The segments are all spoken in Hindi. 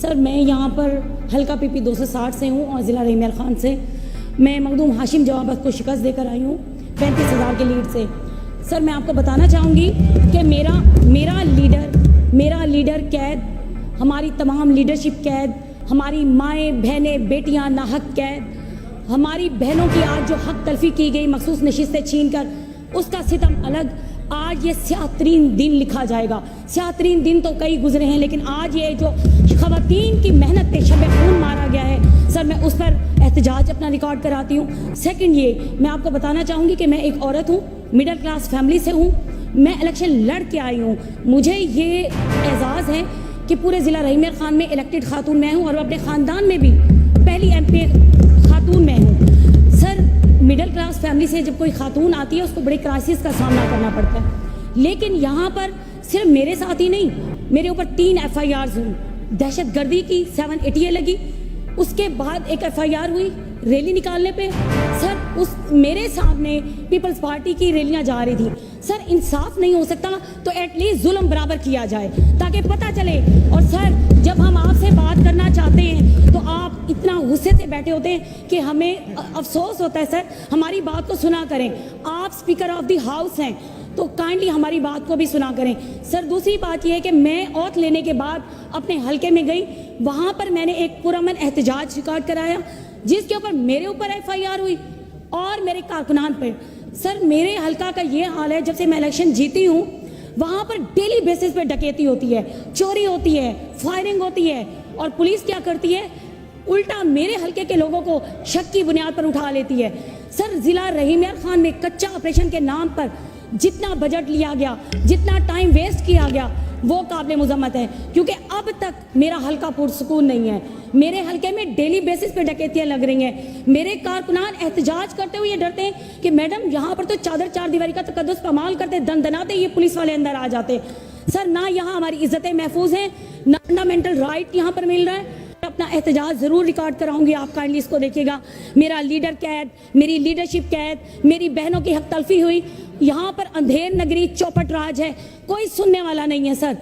सर मैं यहाँ पर हल्का पीपी 260 से हूँ और ज़िला रहीम खान से। मैं मखदूम हाशिम जवाबत को शिकस्त देकर आई हूँ 35,000 के लीड से। सर मैं आपको बताना चाहूँगी कि मेरा लीडर कैद, हमारी तमाम लीडरशिप कैद, हमारी माएँ बहनें बेटियाँ नाहक कैद, हमारी बहनों की आज जो हक तलफी की गई मखसूस नशिस्तें छीन कर, उसका सितम अलग। आज ये स्याह-तरीन दिन लिखा जाएगा। स्याह-तरीन दिन तो कई गुजरे हैं, लेकिन आज ये जो ख़वातीन की मेहनत पे शब खून मारा गया है, सर मैं उस पर एहतजाज अपना रिकॉर्ड कराती हूँ। सेकंड ये मैं आपको बताना चाहूँगी कि मैं एक औरत हूँ, मिडिल क्लास फैमिली से हूँ, मैं इलेक्शन लड़ के आई हूँ। मुझे ये एजाज़ है कि पूरे ज़िला रहीम खान में इलेक्टेड खातून मैं हूँ और अपने ख़ानदान में भी पहली MP खातून मैं हूँ। सर मिडिल क्लास फैमिली से जब कोई खातून आती है उसको बड़े क्राइसिस का सामना करना पड़ता है, लेकिन यहाँ पर सिर्फ मेरे साथ ही नहीं, मेरे ऊपर 3 FIRs हुई। दहशतगर्दी की 780 लगी, उसके बाद एक FIR हुई रैली निकालने पे। सर उस मेरे सामने पीपल्स पार्टी की रैलियां जा रही थी। सर इंसाफ नहीं हो सकता तो एटलीस्ट जुल्म बराबर किया जाए ताकि पता चले। और सर जब हम आपसे बात करना चाहते हैं तो आप इतना गुस्से से बैठे होते हैं कि हमें अफसोस होता है। सर हमारी बात को सुना करें, आप स्पीकर ऑफ द हाउस हैं तो काइंडली हमारी बात को भी सुना करें। सर दूसरी बात यह है कि मैं औत लेने के बाद अपने हलके में गई, वहाँ पर मैंने एक पुरअमन एहतजाज रिकॉर्ड कराया जिसके ऊपर मेरे ऊपर FIR हुई और मेरे कारकुनान पर। सर मेरे हलका का ये हाल है, जब से मैं इलेक्शन जीती हूँ वहाँ पर डेली बेसिस पे डकैती होती है, चोरी होती है, फायरिंग होती है और पुलिस क्या करती है, उल्टा मेरे हलके के लोगों को शक की बुनियाद पर उठा लेती है। सर ज़िला रहीम खान में कच्चा ऑपरेशन के नाम पर जितना बजट लिया गया, जितना टाइम वेस्ट किया गया, वो काबिल मुज़म्मत है, क्योंकि अब तक मेरा हल्का पुरसुकून नहीं है। मेरे हलके में डेली बेसिस पे डकैतियाँ लग रही हैं। मेरे कारकुनान एहतजाज करते हुए ये डरते हैं कि मैडम यहाँ पर तो चादर चार दीवारी का तकद्दुस पमाल करते, दनाते ये पुलिस वाले अंदर आ जाते। सर ना यहाँ हमारी इज्जतें महफूज हैं, ना फंडामेंटल राइट यहाँ पर मिल रहा है। अपना एहतजाज ज़रूर रिकॉर्ड कराऊंगी, आप काइंडली इसको देखिएगा। मेरा लीडर कैद, मेरी लीडरशिप कैद, मेरी बहनों की हक तलफी हुई। यहाँ पर अंधेर नगरी चौपट राज है, कोई सुनने वाला नहीं है। सर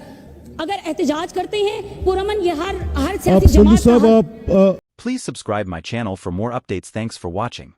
अगर एहतजाज करते हैं पुरअमन, ये हर सियासी जमात का। Please subscribe my channel for more updates. Thanks for watching.